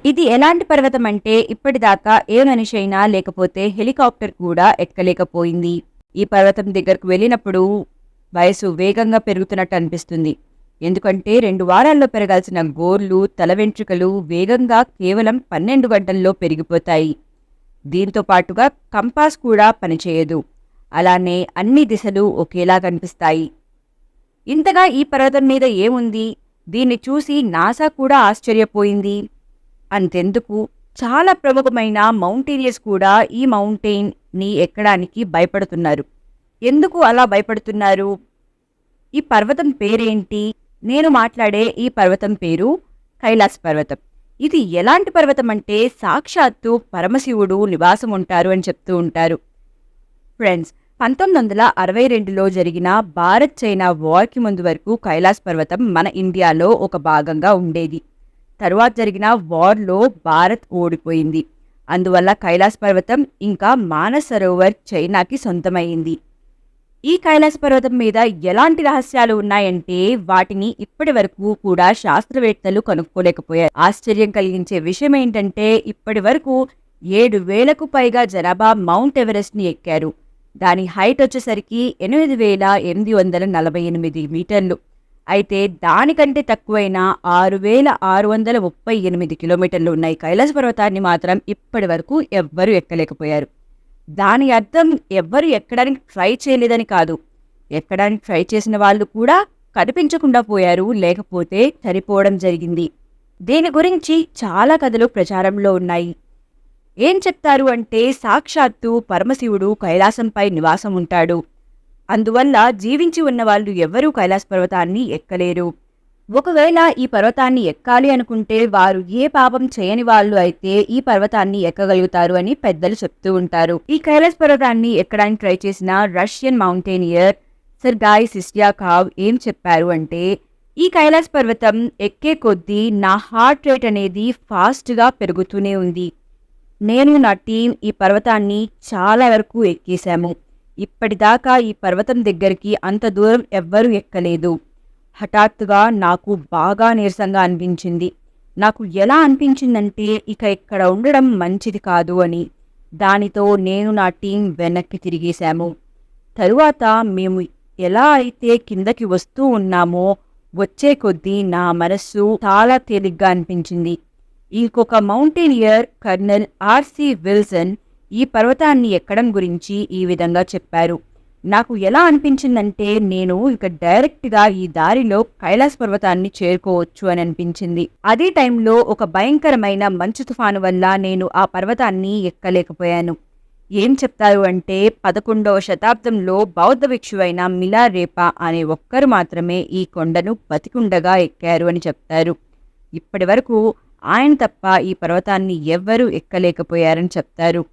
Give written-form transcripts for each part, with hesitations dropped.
ఇది ఎలాంటి పర్వతం అంటే ఇప్పటిదాకా ఏ మనిషి అయినా లేకపోతే హెలికాప్టర్ కూడా ఎక్కలేకపోయింది. ఈ పర్వతం దగ్గరకు వెళ్ళినప్పుడు వయసు వేగంగా పెరుగుతున్నట్టు అనిపిస్తుంది. ఎందుకంటే 2 వారాల్లో పెరగాల్సిన గోర్లు, తల వెంట్రుకలు వేగంగా కేవలం 12 గంటల్లో పెరిగిపోతాయి. దీంతో పాటుగా కంపాస్ కూడా పనిచేయదు. అలానే అన్ని దిశలు ఒకేలా కనిపిస్తాయి. ఇంతగా ఈ పర్వతం మీద ఏముంది? దీన్ని చూసి నాసా కూడా ఆశ్చర్యపోయింది. అంతెందుకు, చాలా ప్రముఖమైన మౌంటైనియర్స్ కూడా ఈ మౌంటైన్ని ఎక్కడానికి భయపడుతున్నారు. ఎందుకు అలా భయపడుతున్నారు? ఈ పర్వతం పేరేంటి? నేను మాట్లాడే ఈ పర్వతం పేరు కైలాస పర్వతం. ఇది ఎలాంటి పర్వతం అంటే సాక్షాత్తు పరమశివుడు నివాసం ఉంటారు అని చెప్తూ ఉంటారు. ఫ్రెండ్స్, 1962లో జరిగిన భారత్ చైనా వార్కి ముందు వరకు కైలాస పర్వతం మన ఇండియాలో ఒక భాగంగా ఉండేది. తరువాత జరిగిన వార్లో భారత్ ఓడిపోయింది. అందువల్ల కైలాస పర్వతం ఇంకా మానస్ సరోవర్ చైనాకి సొంతమైంది. ఈ కైలాస పర్వతం మీద ఎలాంటి రహస్యాలు ఉన్నాయంటే వాటిని ఇప్పటి వరకు కూడా శాస్త్రవేత్తలు కనుక్కోలేకపోయారు. ఆశ్చర్యం కలిగించే విషయం ఏంటంటే ఇప్పటి వరకు 7,000కు పైగా జనాభా మౌంట్ ఎవరెస్ట్ని ఎక్కారు. దాని హైట్ వచ్చేసరికి 8,848 మీటర్లు. అయితే దానికంటే తక్కువైన 6,638 కిలోమీటర్లు ఉన్నాయి. కైలాస పర్వతాన్ని మాత్రం ఇప్పటి వరకు ఎవ్వరూ ఎక్కలేకపోయారు. దాని అర్థం ఎవ్వరు ఎక్కడానికి ట్రై చేయలేదని కాదు. ఎక్కడానికి ట్రై చేసిన వాళ్ళు కూడా కనిపించకుండా పోయారు, లేకపోతే చనిపోవడం జరిగింది. దీని గురించి చాలా కథలు ప్రచారంలో ఉన్నాయి. ఏం చెప్తారు అంటే సాక్షాత్తు పరమశివుడు కైలాసంపై నివాసం ఉంటాడు. అందువల్ల జీవించి ఉన్నవాళ్ళు ఎవ్వరూ కైలాస పర్వతాన్ని ఎక్కలేరు. ఒకవేళ ఈ పర్వతాన్ని ఎక్కాలి అనుకుంటే వారు ఏ పాపం చేయని వాళ్ళు అయితే ఈ పర్వతాన్ని ఎక్కగలుగుతారు అని పెద్దలు చెప్తూ ఉంటారు. ఈ కైలాస పర్వతాన్ని ఎక్కడానికి ట్రై చేసిన రష్యన్ మౌంటైనియర్ సెర్గై సిస్యాకోవ్ ఏం చెప్పారు అంటే, ఈ కైలాస పర్వతం ఎక్కే కొద్దీ నా హార్ట్ రేట్ అనేది ఫాస్ట్గా పెరుగుతూనే ఉంది. నేను నా టీం ఈ పర్వతాన్ని చాలా వరకు ఎక్కేశాము. ఇప్పటిదాకా ఈ పర్వతం దగ్గరికి అంత దూరం ఎవ్వరూ ఎక్కలేదు. హఠాత్తుగా నాకు బాగా నీరసంగా అనిపించింది. నాకు ఎలా అనిపించిందంటే ఇక ఇక్కడ ఉండడం మంచిది కాదు అని. దానితో నేను నా టీం వెనక్కి తిరిగేశాము. తరువాత మేము ఎలా అయితే కిందకి వస్తూ ఉన్నామో వచ్చే కొద్దీ నా మనస్సు చాలా తేలిగ్గా అనిపించింది. ఇంకొక మౌంటైనియర్ కర్నల్ ఆర్సి విల్సన్ ఈ పర్వతాన్ని ఎక్కడం గురించి ఈ విధంగా చెప్పారు. నాకు ఎలా అనిపించిందంటే నేను ఇక డైరెక్ట్గా ఈ దారిలో కైలాస పర్వతాన్ని చేరుకోవచ్చు అని అనిపించింది. అదే టైంలో ఒక భయంకరమైన మంచు తుఫాను వల్ల నేను ఆ పర్వతాన్ని ఎక్కలేకపోయాను. ఏం చెప్తారు అంటే 11వ శతాబ్దంలో బౌద్ధ భిక్షువైన మిలారేపా అనే ఒక్కరు మాత్రమే ఈ కొండను బతికుండగా ఎక్కారు అని చెప్తారు. ఇప్పటి వరకు ఆయన తప్ప ఈ పర్వతాన్ని ఎవ్వరూ ఎక్కలేకపోయారని చెప్తారు.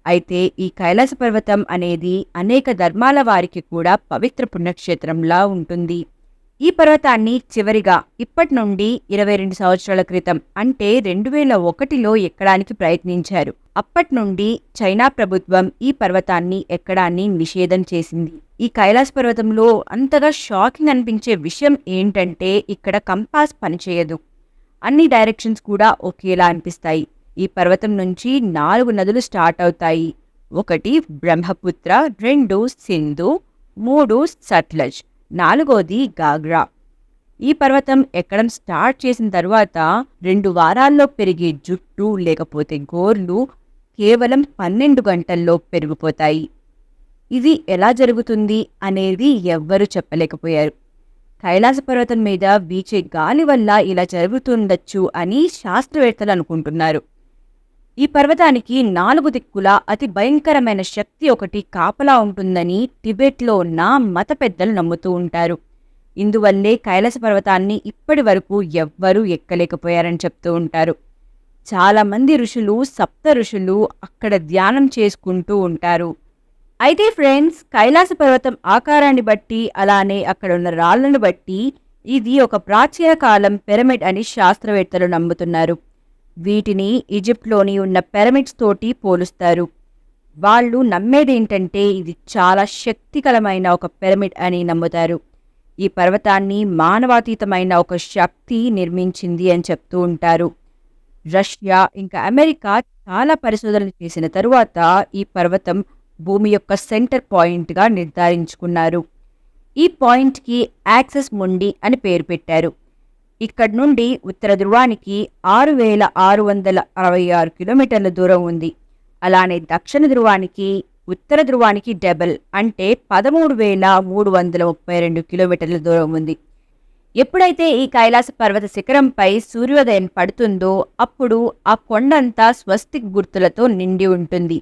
అయితే ఈ కైలాస పర్వతం అనేది అనేక ధర్మాల వారికి కూడా పవిత్ర పుణ్యక్షేత్రంలా ఉంటుంది. ఈ పర్వతాన్ని చివరిగా ఇప్పటి నుండి 22 సంవత్సరాల క్రితం అంటే 2001లో ఎక్కడానికి ప్రయత్నించారు. అప్పటి నుండి చైనా ప్రభుత్వం ఈ పర్వతాన్ని ఎక్కడాన్ని నిషేధం చేసింది. ఈ కైలాస పర్వతంలో అంతగా షాకింగ్ అనిపించే విషయం ఏంటంటే ఇక్కడ కంపాస్ పనిచేయదు. అన్ని డైరెక్షన్స్ కూడా ఒకేలా అనిపిస్తాయి. ఈ పర్వతం నుంచి 4 నదులు స్టార్ట్ అవుతాయి. 1 బ్రహ్మపుత్ర, 2 సింధు, 3 సట్లజ్, 4ది గాగ్రా. ఈ పర్వతం ఎక్కడం స్టార్ట్ చేసిన తర్వాత 2 వారాల్లో పెరిగే జుట్టు లేకపోతే గోర్లు కేవలం 12 గంటల్లో పెరిగిపోతాయి. ఇది ఎలా జరుగుతుంది అనేది ఎవ్వరూ చెప్పలేకపోయారు. కైలాస పర్వతం మీద వీచే గాలి వల్ల ఇలా జరుగుతుండొచ్చు అని శాస్త్రవేత్తలు అనుకుంటున్నారు. ఈ పర్వతానికి 4 దిక్కులా అతి భయంకరమైన శక్తి ఒకటి కాపలా ఉంటుందని టిబెట్లో ఉన్న మత పెద్దలు నమ్ముతూ ఉంటారు. ఇందువల్లే కైలాస పర్వతాన్ని ఇప్పటి వరకు ఎవ్వరూ ఎక్కలేకపోయారని చెప్తూ ఉంటారు. చాలామంది ఋషులు, సప్త ఋషులు అక్కడ ధ్యానం చేసుకుంటూ ఉంటారు. అయితే ఫ్రెండ్స్, కైలాస పర్వతం ఆకారాన్ని బట్టి అలానే అక్కడ ఉన్న రాళ్లను బట్టి ఇది ఒక ప్రాచీన కాలం పిరమిడ్ అని శాస్త్రవేత్తలు నమ్ముతున్నారు. వీటిని ఈజిప్ట్లోని ఉన్న పిరమిడ్స్ తోటి పోలుస్తారు. వాళ్ళు నమ్మేదేంటంటే ఇది చాలా శక్తికరమైన ఒక పిరమిడ్ అని నమ్ముతారు. ఈ పర్వతాన్ని మానవాతీతమైన ఒక శక్తి నిర్మించింది అని చెప్తూ ఉంటారు. రష్యా ఇంకా అమెరికా చాలా పరిశోధనలు చేసిన తరువాత ఈ పర్వతం భూమి యొక్క సెంటర్ పాయింట్గా నిర్ధారించుకున్నారు. ఈ పాయింట్కి యాక్సెస్ మొండి అని పేరు పెట్టారు. ఇక్కడి నుండి ఉత్తర ధ్రువానికి 6,666 కిలోమీటర్ల దూరం ఉంది. అలానే దక్షిణ ధ్రువానికి ఉత్తర ధ్రువానికి డబల్ అంటే 13,332 కిలోమీటర్ల దూరం ఉంది. ఎప్పుడైతే ఈ కైలాస పర్వత శిఖరంపై సూర్యోదయం పడుతుందో అప్పుడు ఆ కొండంతా స్వస్తిక్ గుర్తులతో నిండి ఉంటుంది.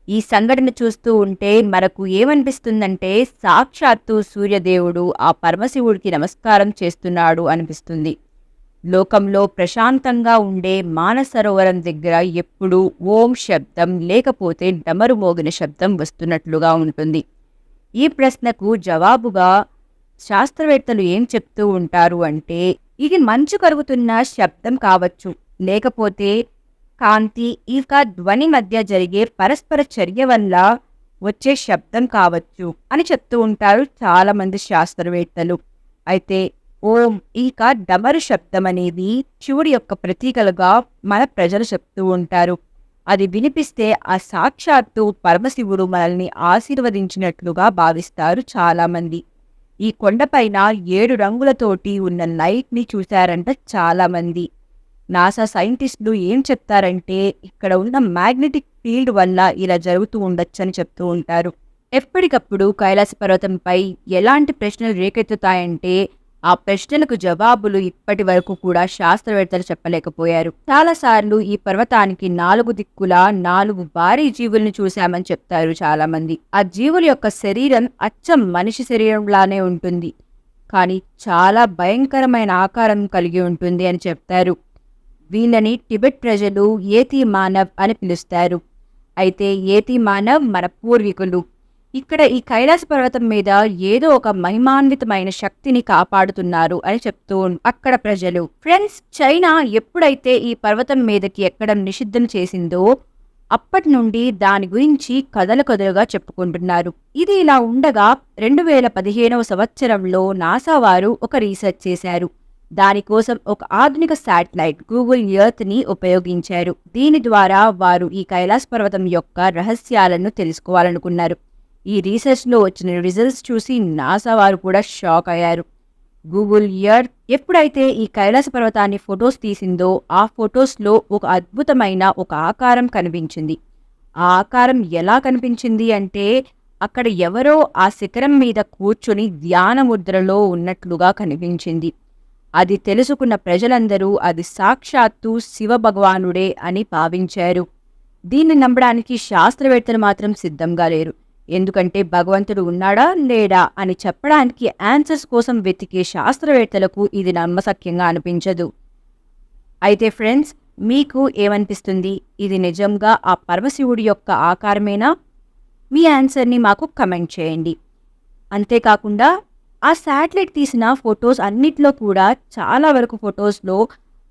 ఈ సంఘటన చూస్తూ ఉంటే మనకు ఏమనిపిస్తుందంటే సాక్షాత్తు సూర్యదేవుడు ఆ పరమశివుడికి నమస్కారం చేస్తున్నాడు అనిపిస్తుంది. లోకంలో ప్రశాంతంగా ఉండే మానసరోవరం దగ్గర ఎప్పుడూ ఓం శబ్దం లేకపోతే డమరు మోగిన శబ్దం వస్తున్నట్లుగా ఉంటుంది. ఈ ప్రశ్నకు జవాబుగా శాస్త్రవేత్తలు ఏం చెప్తూ ఉంటారు అంటే ఇది మంచు కరుగుతున్న శబ్దం కావచ్చు, లేకపోతే కాంతి ఇంకా ధ్వని మధ్య జరిగే పరస్పర చర్య వల్ల వచ్చే శబ్దం కావచ్చు అని చెప్తూ ఉంటారు చాలా మంది శాస్త్రవేత్తలు. అయితే ఓం ఇంకా డమరు శబ్దం అనేది శివుడి యొక్క ప్రతీకలుగా మన ప్రజలు చెప్తూ ఉంటారు. అది వినిపిస్తే ఆ సాక్షాత్తు పరమశివుడు మనల్ని ఆశీర్వదించినట్లుగా భావిస్తారు చాలామంది. ఈ కొండపైన 7 రంగులతోటి ఉన్న లైట్ని చూశారంట చాలామంది. నాసా సైంటిస్టులు ఏం చెప్తారంటే ఇక్కడ ఉన్న మ్యాగ్నెటిక్ ఫీల్డ్ వల్ల ఇలా జరుగుతూ ఉండొచ్చని చెప్తూ ఉంటారు. ఎప్పటికప్పుడు కైలాస పర్వతంపై ఎలాంటి ప్రశ్నలు రేకెత్తుతాయంటే ఆ ప్రశ్నలకు జవాబులు ఇప్పటి వరకు కూడా శాస్త్రవేత్తలు చెప్పలేకపోయారు. చాలాసార్లు ఈ పర్వతానికి 4 దిక్కులా 4 భారీ జీవుల్ని చూశామని చెప్తారు చాలామంది. ఆ జీవుల యొక్క శరీరం అచ్చం మనిషి శరీరంలానే ఉంటుంది, కానీ చాలా భయంకరమైన ఆకారం కలిగి ఉంటుంది అని చెప్తారు. వీళ్ళని టిబెట్ ప్రజలు ఏతి మానవ్ అని పిలుస్తారు. అయితే ఏతి మానవ్ మన పూర్వీకులు. ఇక్కడ ఈ కైలాస పర్వతం మీద ఏదో ఒక మహిమాన్వితమైన శక్తిని కాపాడుతున్నారు అని చెప్తూ అక్కడ ప్రజలు. ఫ్రెండ్స్, చైనా ఎప్పుడైతే ఈ పర్వతం మీదకి ఎక్కడం నిషిద్ధం చేసిందో అప్పటి నుండి దాని గురించి కథలుగా చెప్పుకుంటున్నారు. ఇది ఇలా ఉండగా 2015వ సంవత్సరంలో నాసా వారు ఒక రీసెర్చ్ చేశారు. దానికోసం ఒక ఆధునిక శాటిలైట్ గూగుల్ ఎర్త్ ని ఉపయోగించారు. దీని ద్వారా వారు ఈ కైలాస పర్వతం యొక్క రహస్యాలను తెలుసుకోవాలనుకున్నారు. ఈ రీసెర్చ్లో వచ్చిన రిజల్ట్స్ చూసి నాసా వారు కూడా షాక్ అయ్యారు. గూగుల్ ఎర్త్ ఎప్పుడైతే ఈ కైలాస పర్వతాన్ని ఫొటోస్ తీసిందో ఆ ఫొటోస్లో ఒక అద్భుతమైన ఒక ఆకారం కనిపించింది. ఆ ఆకారం ఎలా కనిపించింది అంటే అక్కడ ఎవరో ఆ శిఖరం మీద కూర్చొని ధ్యాన ముద్రలో ఉన్నట్లుగా కనిపించింది. అది తెలుసుకున్న ప్రజలందరూ అది సాక్షాత్తు శివ భగవానుడే అని భావించారు. దీన్ని నమ్మడానికి శాస్త్రవేత్తలు మాత్రం సిద్ధంగా లేరు. ఎందుకంటే భగవంతుడు ఉన్నాడా లేడా అని చెప్పడానికి ఆన్సర్స్ కోసం వెతికే శాస్త్రవేత్తలకు ఇది నమ్మశక్యంగా అనిపించదు. అయితే ఫ్రెండ్స్, మీకు ఏమనిపిస్తుంది? ఇది నిజంగా ఆ పరమశివుడి యొక్క ఆకారమేనా? మీ ఆన్సర్ని మాకు కమెంట్ చేయండి. అంతేకాకుండా ఆ శాటిలైట్ తీసిన ఫొటోస్ అన్నిట్లో కూడా చాలా వరకు ఫొటోస్లో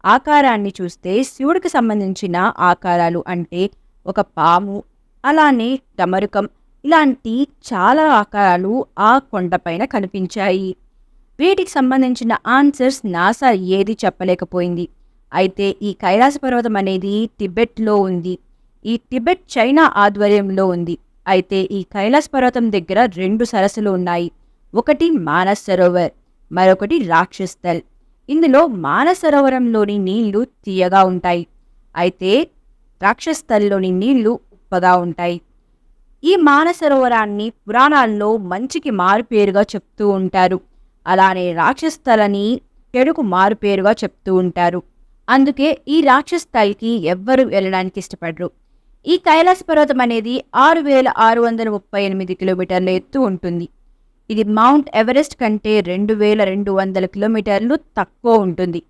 ఆకారాన్ని చూస్తే శివుడికి సంబంధించిన ఆకారాలు అంటే ఒక పాము, అలానే డమరుకం ఇలాంటి చాలా ఆకారాలు ఆ కొండపైన కనిపించాయి. వీటికి సంబంధించిన ఆన్సర్స్ నాసా ఏది చెప్పలేకపోయింది. అయితే ఈ కైలాస పర్వతం అనేది టిబెట్లో ఉంది. ఈ టిబెట్ చైనా ఆధ్వర్యంలో ఉంది. అయితే ఈ కైలాస పర్వతం దగ్గర 2 సరస్సులు ఉన్నాయి. ఒకటి మానస్ సరోవర్, మరొకటి రాక్షస్థల్. ఇందులో మానస్ సరోవరంలోని నీళ్లు తీయగా ఉంటాయి. అయితే రాక్షస్థల్లోని నీళ్లు ఉప్పగా ఉంటాయి. ఈ మానస సరోవరాన్ని పురాణాల్లో మంచికి మారుపేరుగా చెప్తూ ఉంటారు. అలానే రాక్షస్థలని చెడుకు మారుపేరుగా చెప్తూ ఉంటారు. అందుకే ఈ రాక్షస్థల్కి ఎవ్వరూ వెళ్ళడానికి ఇష్టపడరు. ఈ కైలాస పర్వతం అనేది 6,638 కిలోమీటర్ల ఎత్తు ఉంటుంది. ఇది మౌంట్ ఎవరెస్ట్ కంటే 2,200 కిలోమీటర్లు తక్కువ ఉంటుంది.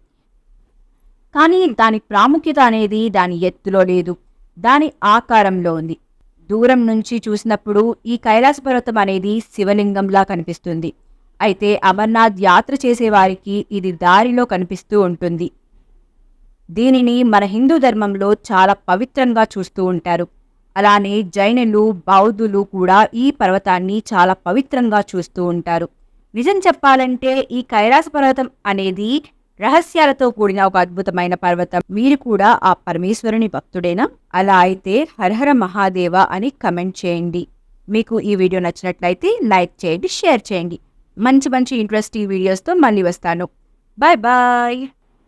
కానీ దాని ప్రాముఖ్యత అనేది దాని ఎత్తులో లేదు, దాని ఆకారంలో ఉంది. దూరం నుంచి చూసినప్పుడు ఈ కైలాస పర్వతం అనేది శివలింగంలా కనిపిస్తుంది. అయితే అమర్నాథ్ యాత్ర చేసేవారికి ఇది దారిలో కనిపిస్తూ ఉంటుంది. దీనిని మన హిందూ ధర్మంలో చాలా పవిత్రంగా చూస్తూ ఉంటారు. అలానే జైనులు, బౌద్ధులు కూడా ఈ పర్వతాన్ని చాలా పవిత్రంగా చూస్తూ ఉంటారు. నిజం చెప్పాలంటే ఈ కైలాస పర్వతం అనేది రహస్యాలతో కూడిన ఒక అద్భుతమైన పర్వతం. మీరు కూడా ఆ పరమేశ్వరుని భక్తుడేనా? అలా అయితే హరహర మహాదేవ అని కమెంట్ చేయండి. మీకు ఈ వీడియో నచ్చినట్లయితే లైక్ చేయండి, షేర్ చేయండి. మంచి మంచి ఇంట్రెస్టింగ్ వీడియోస్తో మళ్ళీ వస్తాను. Bye bye.